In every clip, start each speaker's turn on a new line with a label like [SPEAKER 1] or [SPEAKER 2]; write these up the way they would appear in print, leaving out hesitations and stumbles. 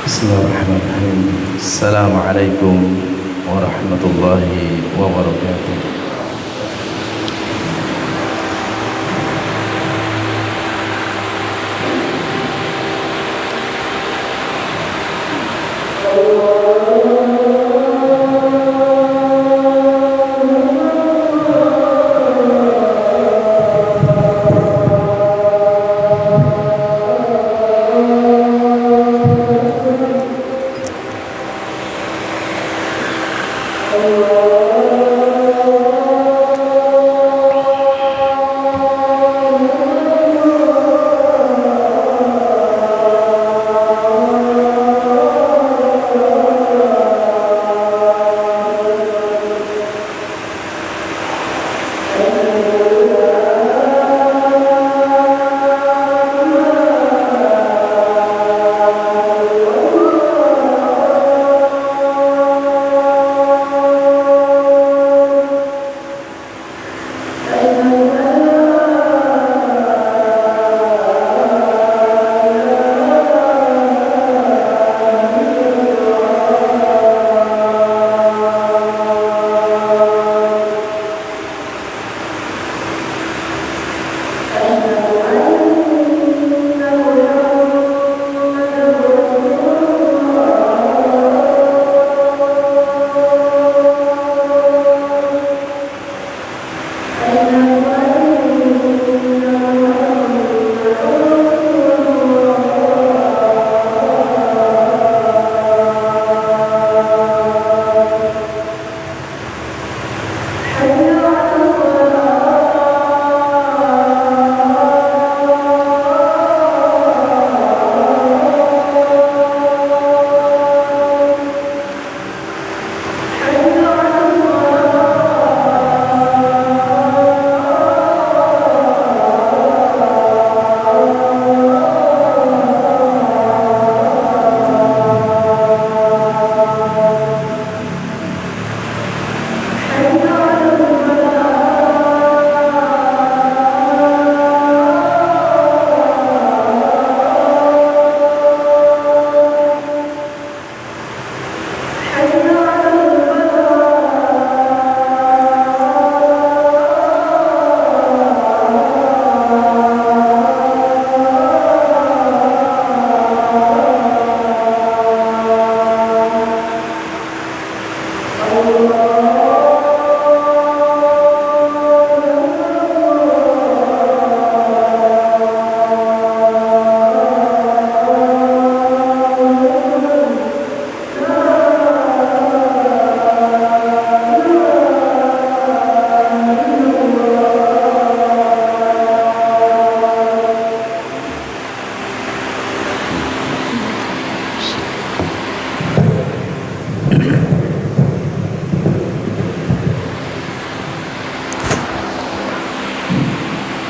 [SPEAKER 1] Bismillahirrahmanirrahim. Assalamualaikum warahmatullahi wabarakatuh.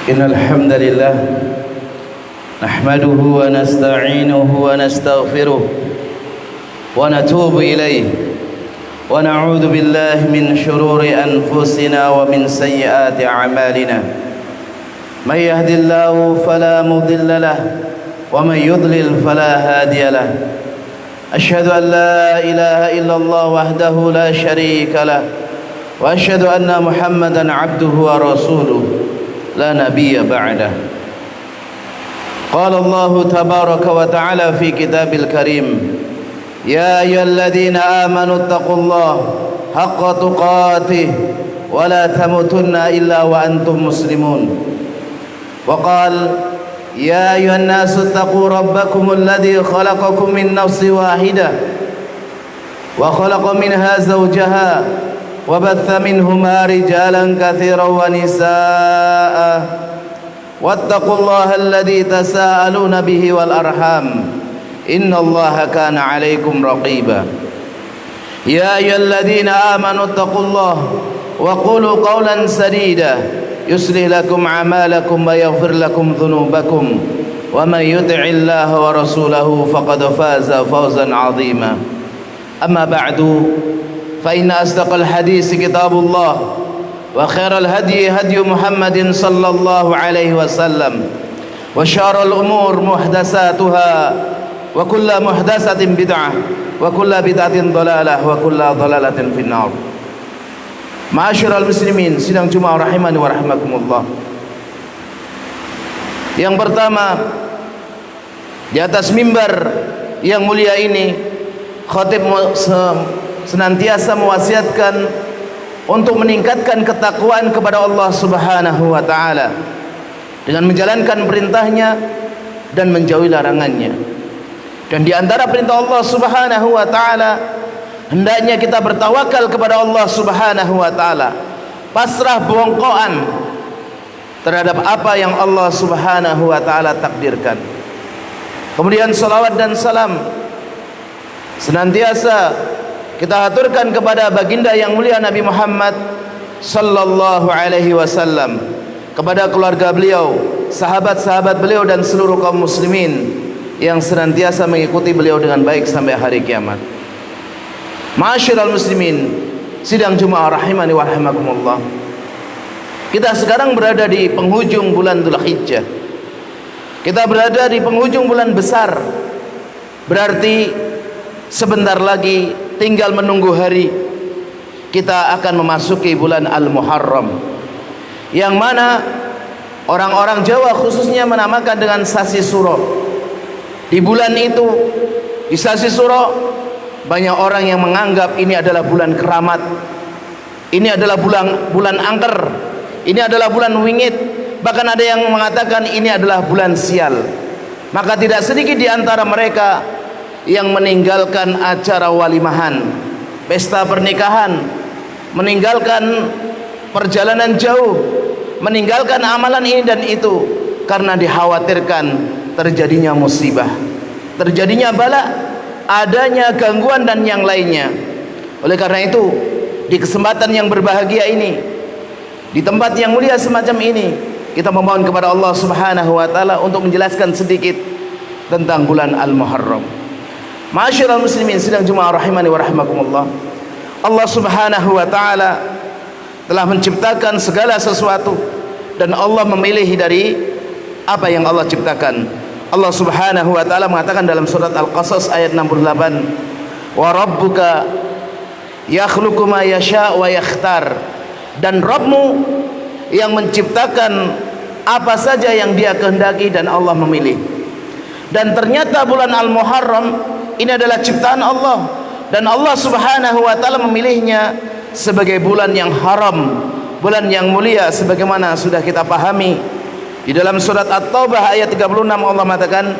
[SPEAKER 1] Innal hamdalillah nahmaduhu wa nasta'inuhu wa nastaghfiruh wa natubu ilayh wa na'udzu billahi min shururi anfusina wa min sayyiati a'malina may yahdihillahu fala mudilla lahu wa may yudlil fala hadiya lahu ashhadu an la ilaha illallah wahdahu la sharika lahu wa ashhadu anna muhammadan 'abduhu wa rasuluh لا نبي بعده قال الله تبارك وتعالى في كتاب الكريم يا أيها الذين آمنوا اتقوا الله حق تقاته ولا تموتن إلا وأنتم مسلمون وقال يا أيها الناس اتقوا ربكم الذي خلقكم من نفس واحدة وخلق منها زوجها وبث منهما رجالا كثيرا ونساء واتقوا الله الذي تساءلون به والأرحام إن الله كان عليكم رقيبا يا أيها الذين آمنوا اتقوا الله وقولوا قولا سديدا يصلح لكم أعمالكم ويغفر لكم ذنوبكم ومن يطع الله ورسوله فقد فاز فوزا عظيما أما بعد فإن أصدق الحديث كتاب الله وخير الهدي هدي محمد صلى الله عليه وسلم وشر الأمور محدثاتها wa kullu muhdatsatin bid'ah wa kullu bid'atin dhalalah wa kullu dhalalatin finnar. Ma'asyiral muslimin, sidang Jumat rahimani wa rahimakumullah. Yang pertama, di atas mimbar yang mulia ini, khatib senantiasa mewasiatkan untuk meningkatkan ketakwaan kepada Allah Subhanahu wa taala dengan menjalankan perintahnya dan menjauhi larangannya. Dan di antara perintah Allah Subhanahu wa taala, hendaknya kita bertawakal kepada Allah Subhanahu wa taala, pasrah bongkoan terhadap apa yang Allah Subhanahu wa taala takdirkan. Kemudian salawat dan salam senantiasa kita aturkan kepada baginda yang mulia Nabi Muhammad sallallahu alaihi wasallam, kepada keluarga beliau, sahabat-sahabat beliau dan seluruh kaum muslimin yang senantiasa mengikuti beliau dengan baik sampai hari kiamat. Ma'asyiral muslimin, sidang Jumat rahimani wa rahimakumullah. Kita sekarang berada di penghujung bulan Dzulhijjah. Kita berada di penghujung bulan besar. Berarti sebentar lagi tinggal menunggu hari kita akan memasuki bulan Al-Muharram, yang mana orang-orang Jawa khususnya menamakan dengan Sasi Suro. Di bulan itu, di Sasi Suro, banyak orang yang menganggap ini adalah bulan keramat, ini adalah bulan angker, ini adalah bulan wingit, bahkan ada yang mengatakan ini adalah bulan sial. Maka tidak sedikit di antara mereka yang meninggalkan acara walimahan, pesta pernikahan, meninggalkan perjalanan jauh, meninggalkan amalan ini dan itu, karena dikhawatirkan terjadinya musibah, terjadinya bala, adanya gangguan dan yang lainnya. Oleh karena itu, di kesempatan yang berbahagia ini, di tempat yang mulia semacam ini, kita memohon kepada Allah Subhanahu wa taala untuk menjelaskan sedikit tentang bulan Al-Muharram. Ma'asyiral muslimin, sidang Jumat rahimani wa rahimakumullah. Allah Subhanahu wa taala telah menciptakan segala sesuatu dan Allah memilih dari apa yang Allah ciptakan. Allah Subhanahu wa taala mengatakan dalam surat Al-Qasas ayat 68, wa rabbuka yakhluqu ma yasha wa yakhtar, dan Rabbmu yang menciptakan apa saja yang Dia kehendaki dan Allah memilih. Dan ternyata bulan Al-Muharram ini adalah ciptaan Allah, dan Allah Subhanahu wa taala memilihnya sebagai bulan yang haram, bulan yang mulia, sebagaimana sudah kita pahami di dalam surat At-Taubah ayat 36. Allah mengatakan,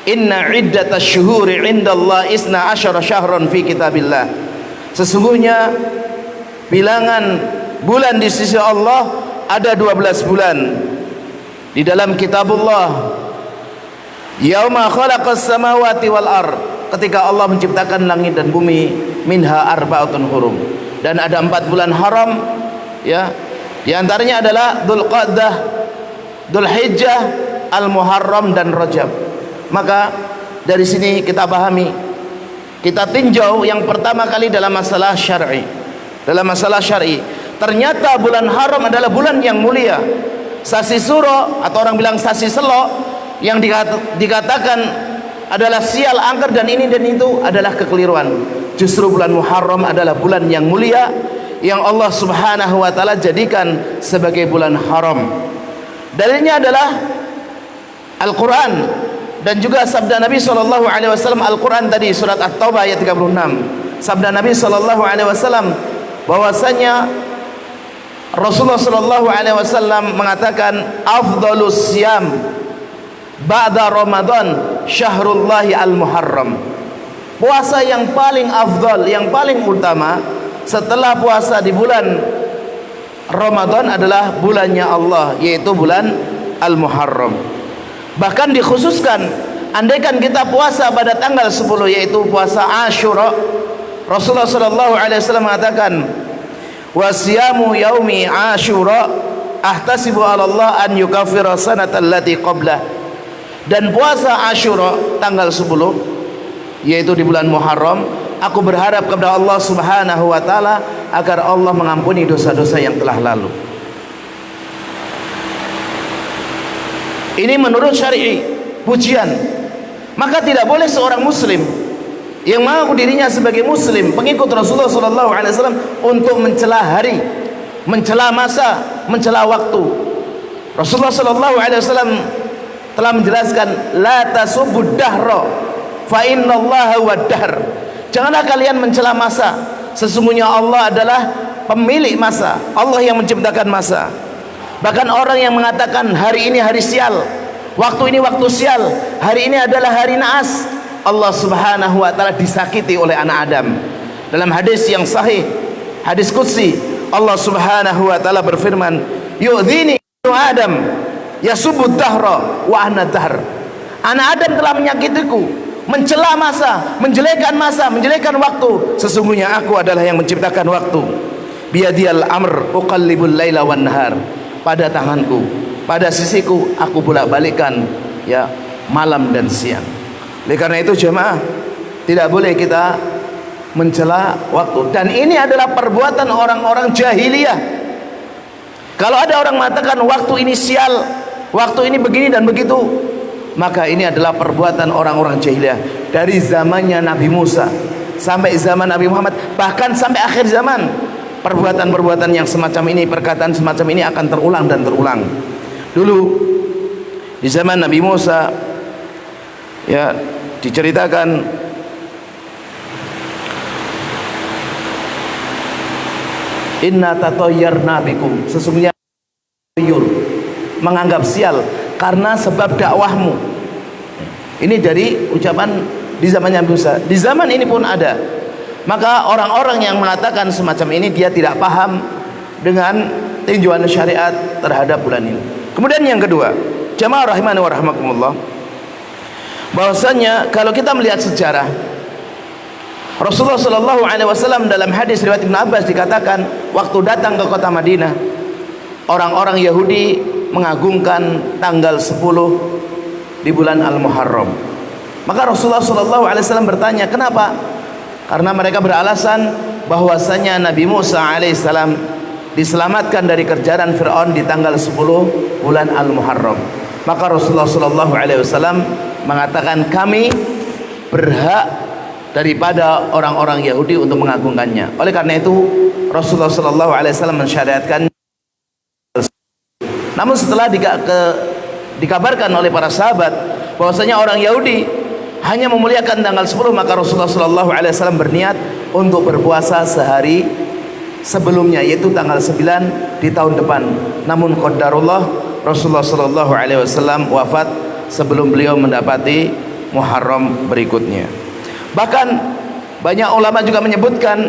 [SPEAKER 1] inna iddatasy syuhuri 'indallahi 12 syahran fi kitabillah. Sesungguhnya bilangan bulan di sisi Allah ada 12 bulan di dalam kitabullah. Yauma khalaqas samawati wal ard, ketika Allah menciptakan langit dan bumi, minha arba'atun hurum, dan ada 4 bulan haram, ya. Di antaranya adalah Dzulqa'dah, Dzulhijjah, Al-Muharram dan Rajab. Maka dari sini kita pahami, kita tinjau yang pertama kali dalam masalah syar'i. Dalam masalah syar'i, ternyata bulan haram adalah bulan yang mulia. Sasi Suro atau orang bilang Sasi Selo yang dikatakan adalah sial, angker dan ini dan itu adalah kekeliruan. Justru bulan Muharram adalah bulan yang mulia yang Allah Subhanahu wa taala jadikan sebagai bulan haram. Dalilnya adalah Al-Quran dan juga sabda Nabi SAW. Al-Quran tadi surat At-Taubah ayat 36. Sabda Nabi SAW bahwasanya Rasulullah SAW mengatakan, afdalus siyam ba'da Ramadan syahrullahi al-Muharram. Puasa yang paling afdal, yang paling utama setelah puasa di bulan Ramadan adalah bulannya Allah, yaitu bulan Al-Muharram. Bahkan dikhususkan, andaikan kita puasa pada tanggal 10, yaitu puasa Asyura, Rasulullah SAW mengatakan, wasiyamu yaumi Asyura ahtasibu 'ala Allah an yukaffira sanatal lati qablah. Dan puasa Asyura tanggal 10, yaitu di bulan Muharram, aku berharap kepada Allah Subhanahu wa taala agar Allah mengampuni dosa-dosa yang telah lalu. Ini menurut syar'i, pujian. Maka tidak boleh seorang muslim yang mengaku dirinya sebagai muslim, pengikut Rasulullah SAW, untuk mencela hari, mencela masa, mencela waktu. Rasulullah SAW telah menjelaskan, la tasubud dahra fa innallaha wad-dahr. Janganlah kalian mencela masa, sesungguhnya Allah adalah pemilik masa, Allah yang menciptakan masa. Bahkan orang yang mengatakan hari ini hari sial, waktu ini waktu sial, hari ini adalah hari naas, Allah Subhanahu wa taala disakiti oleh anak Adam. Dalam hadis yang sahih, hadis qudsi, Allah Subhanahu wa taala berfirman, yu'dhini Adam yasubud dahra wa ana dahr. Anak Adam telah menyakitiku, mencela masa, menjelekkan waktu, sesungguhnya aku adalah yang menciptakan waktu. Biyadiyal amr uqallibul laila wan nahar. Pada tanganku, pada sisiku, aku bolak-balikkan ya malam dan siang. Oleh karena itu jemaah, tidak boleh kita mencela waktu, dan ini adalah perbuatan orang-orang jahiliyah. Kalau ada orang mengatakan waktu ini sial, waktu ini begini dan begitu, maka ini adalah perbuatan orang-orang jahiliyah dari zamannya Nabi Musa sampai zaman Nabi Muhammad, bahkan sampai akhir zaman. Perbuatan-perbuatan yang semacam ini, perkataan semacam ini akan terulang dan terulang. Dulu di zaman Nabi Musa ya diceritakan inna tatayyarna bikum, sesungguhnya menganggap sial karena sebab dakwahmu. Ini dari ucapan di zamannya Nabi Musa. Di zaman ini pun ada. Maka orang-orang yang mengatakan semacam ini, dia tidak paham dengan tinjauan syariat terhadap bulan ini. Kemudian yang kedua, jamaah rahimani wa rahmakumullah, bahwasanya kalau kita melihat sejarah, Rasulullah SAW dalam hadis riwayat Ibnu Abbas dikatakan, waktu datang ke kota Madinah, orang-orang Yahudi mengagungkan tanggal 10 di bulan Al-Muharram. Maka Rasulullah SAW bertanya, kenapa? Karena mereka beralasan bahwasanya Nabi Musa alaihissalam diselamatkan dari kejaran Fir'aun di tanggal 10 bulan Al-Muharram. Maka Rasulullah SAW mengatakan, kami berhak daripada orang-orang Yahudi untuk mengagungkannya. Oleh karena itu Rasulullah SAW mensyariatkan. Namun setelah dikabarkan oleh para sahabat bahwasanya orang Yahudi hanya memuliakan tanggal 10, maka Rasulullah SAW berniat untuk berpuasa sehari sebelumnya, yaitu tanggal 9 di tahun depan. Namun qadarullah, Rasulullah SAW wafat sebelum beliau mendapati Muharram berikutnya. Bahkan banyak ulama juga menyebutkan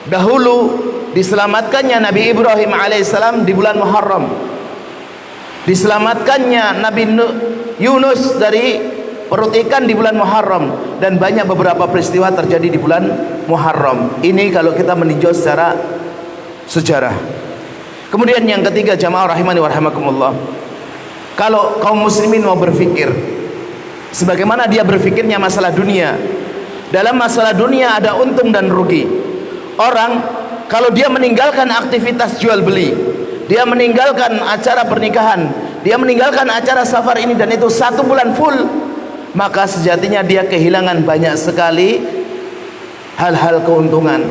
[SPEAKER 1] dahulu diselamatkannya Nabi Ibrahim alaihissalam di bulan Muharram, diselamatkannya Nabi Yunus dari perut ikan di bulan Muharram, dan banyak beberapa peristiwa terjadi di bulan Muharram. Ini kalau kita meninjau secara sejarah. Kemudian yang ketiga, jamaah rahimani wa rahimakumullah, kalau kaum muslimin mau berpikir sebagaimana dia berpikirnya masalah dunia, dalam masalah dunia ada untung dan rugi. Orang kalau dia meninggalkan aktivitas jual beli, dia meninggalkan acara pernikahan, dia meninggalkan acara safar ini dan itu 1 bulan full, maka sejatinya dia kehilangan banyak sekali hal-hal keuntungan,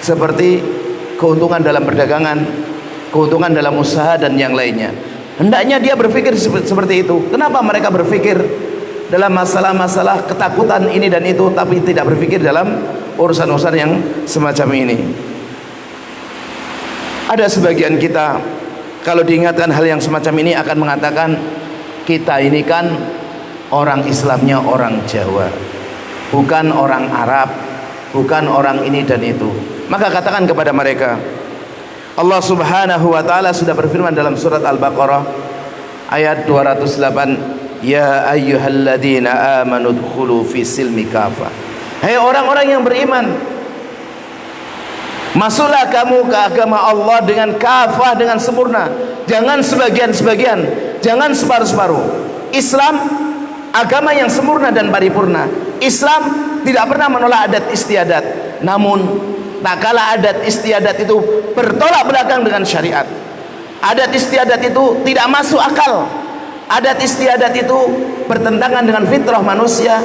[SPEAKER 1] seperti keuntungan dalam perdagangan, keuntungan dalam usaha dan yang lainnya. Hendaknya dia berpikir seperti itu. Kenapa mereka berpikir dalam masalah-masalah ketakutan ini dan itu, tapi tidak berpikir dalam urusan-urusan yang semacam ini? Ada sebagian kita kalau diingatkan hal yang semacam ini akan mengatakan, kita ini kan orang Islamnya orang Jawa, bukan orang Arab, bukan orang ini dan itu. Maka katakan kepada mereka, Allah Subhanahu wa taala sudah berfirman dalam surat Al-Baqarah ayat 208, ya ayyuhalladzina amanu dkhulu fi silmi kafah. Hai orang-orang yang beriman, masuklah kamu ke agama Allah dengan kafah, dengan sempurna, jangan sebagian-sebagian, jangan separuh-separuh. Islam agama yang sempurna dan paripurna. Islam tidak pernah menolak adat istiadat, namun tak kala adat istiadat itu bertolak belakang dengan syariat, adat istiadat itu tidak masuk akal, adat istiadat itu bertentangan dengan fitrah manusia,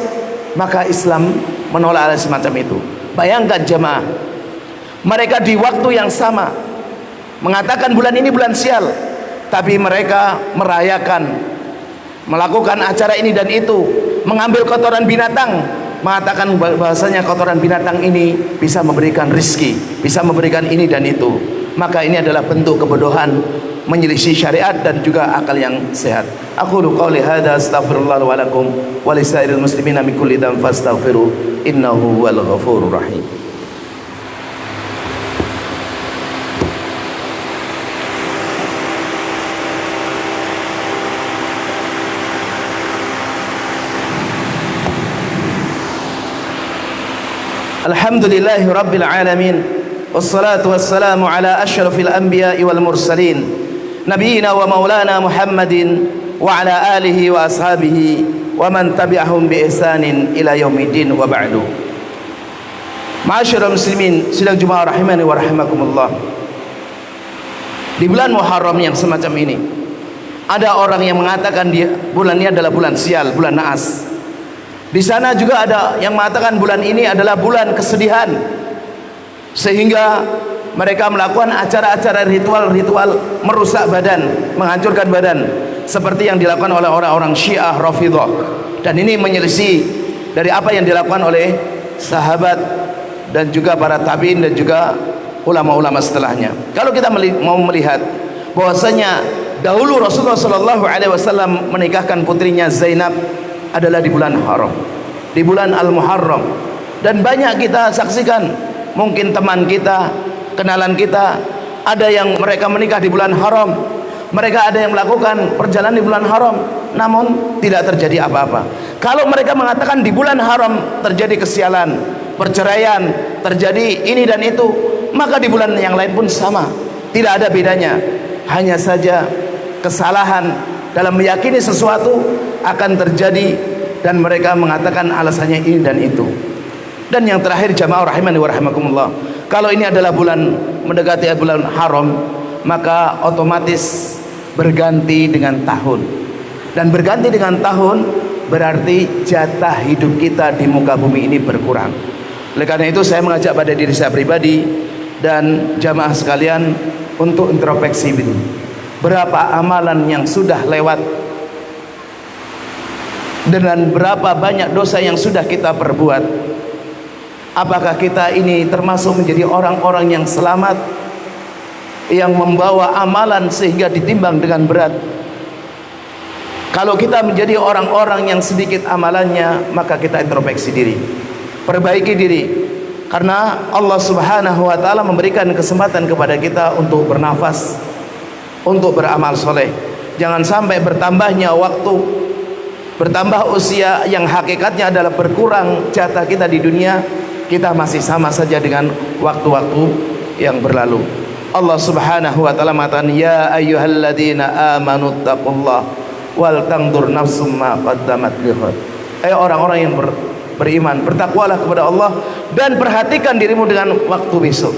[SPEAKER 1] maka Islam menolak hal semacam itu. Bayangkan jemaah, mereka di waktu yang sama mengatakan bulan ini bulan sial, tapi mereka merayakan, melakukan acara ini dan itu, mengambil kotoran binatang, mengatakan bahasanya kotoran binatang ini bisa memberikan rizki, bisa memberikan ini dan itu. Maka ini adalah bentuk kebodohan, menyelisih syariat dan juga akal yang sehat. Aqulu qouli hadza astaghfirullah wa lakum wa lisairil muslimina min kulli dhanbin fastaghfiru innahu huwal ghafurur rahim. Alhamdulillahi rabbil alamin, wassalatu wassalamu ala asyrafil anbiya'i wal mursalin, nabiyina wa maulana Muhammadin wa ala alihi wa ashabihi wa man tabi'ahum bi ihsanin ila yaumiddin wa ba'du. Ma'asyiral muslimin, sidang Jumat rahimani wa rahimakumullah. Di bulan Muharram yang semacam ini, ada orang yang mengatakan bulan ini adalah bulan sial, bulan naas. Di sana juga ada yang mengatakan bulan ini adalah bulan kesedihan, sehingga mereka melakukan acara-acara ritual-ritual merusak badan, menghancurkan badan, seperti yang dilakukan oleh orang-orang Syiah Rafidhah. Dan ini menyelisih dari apa yang dilakukan oleh sahabat dan juga para tabi'in dan juga ulama-ulama setelahnya. Kalau kita mau melihat bahwasanya dahulu Rasulullah SAW menikahkan putrinya Zainab adalah di bulan haram, di bulan Al-Muharram. Dan banyak kita saksikan, mungkin teman kita, kenalan kita, ada yang mereka menikah di bulan haram, mereka ada yang melakukan perjalanan di bulan haram, namun tidak terjadi apa-apa. Kalau mereka mengatakan di bulan haram terjadi kesialan, perceraian, terjadi ini dan itu, maka di bulan yang lain pun sama, tidak ada bedanya. Hanya saja kesalahan dalam meyakini sesuatu akan terjadi dan mereka mengatakan alasannya ini dan itu. Dan yang terakhir jamaah rahimani wa rahimakumullah, kalau ini adalah bulan mendekati bulan haram, maka otomatis berganti dengan tahun. Dan berganti dengan tahun berarti jatah hidup kita di muka bumi ini berkurang. Oleh karena itu saya mengajak pada diri saya pribadi dan jamaah sekalian untuk introspeksi ini. Berapa amalan yang sudah lewat dan berapa banyak dosa yang sudah kita perbuat. Apakah kita ini termasuk menjadi orang-orang yang selamat, yang membawa amalan sehingga ditimbang dengan berat? Kalau kita menjadi orang-orang yang sedikit amalannya, maka kita introspeksi diri, perbaiki diri, karena Allah Subhanahu wa ta'ala memberikan kesempatan kepada kita untuk bernafas, untuk beramal soleh. Jangan sampai bertambahnya waktu, bertambah usia yang hakikatnya adalah berkurang jatah kita di dunia, kita masih sama saja dengan waktu-waktu yang berlalu. Allah Subhanahu wa ta'ala mengatakan, ya ayyuhalladzina amanu taqullah wal tandur nafsum ma qaddamat lighad. Orang-orang yang beriman, bertakwalah kepada Allah dan perhatikan dirimu dengan waktu besok.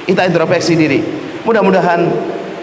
[SPEAKER 1] Kita introspeksi diri. Mudah-mudahan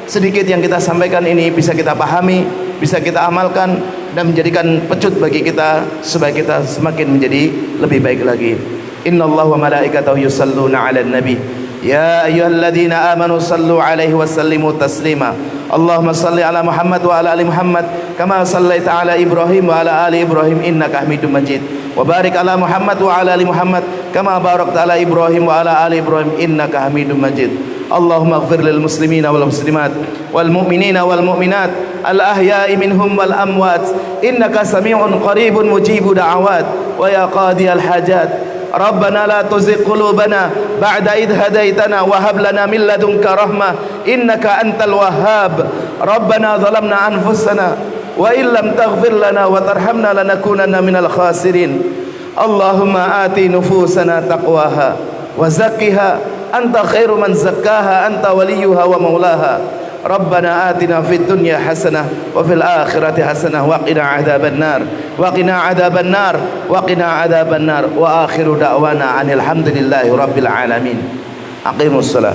[SPEAKER 1] sedikit yang kita sampaikan ini bisa kita pahami, bisa kita amalkan dan menjadikan pecut bagi kita supaya kita semakin menjadi lebih baik lagi. Innallaha wa malaikatahu yusalluna 'alan nabi ya ayyuhalladzina amanu sallu 'alaihi wa sallimu taslima. Allahumma salli ala Muhammad wa ala ali Muhammad kama sallaita ala Ibrahim wa ala ali Ibrahim innaka Hamidum Majid. Wa barik ala Muhammad wa ala ali Muhammad kama barakta ala Ibrahim wa ala ali Ibrahim innaka Hamidum Majid. Allahumma ighfir lil muslimina wal muslimat wal mu'minina wal mu'minat al ahya'i minhum wal amwat innaka sami'un qaribun mujibu da'awat wa ya qadiyal hajat. Rabbana la tuzigh qulubana ba'da idh hadaitana wa hab lana min ladunka rahmah innaka antal wahhab. Rabbana zalamna anfusana wa illam taghfir lana wa tarhamna lanakunanna minal khasirin. Allahumma ati nufusana taqwaha wa zakkiha anta khairu man zakkaha anta waliyuha wa maulaha. Rabbana atina fid dunya hasanah wa fil akhirati hasanah wa qina adzaban nar wa qina adzaban nar wa qina adzaban nar wa akhiru da'wana anil hamdulillahi rabbil alamin. Aqimus shalah.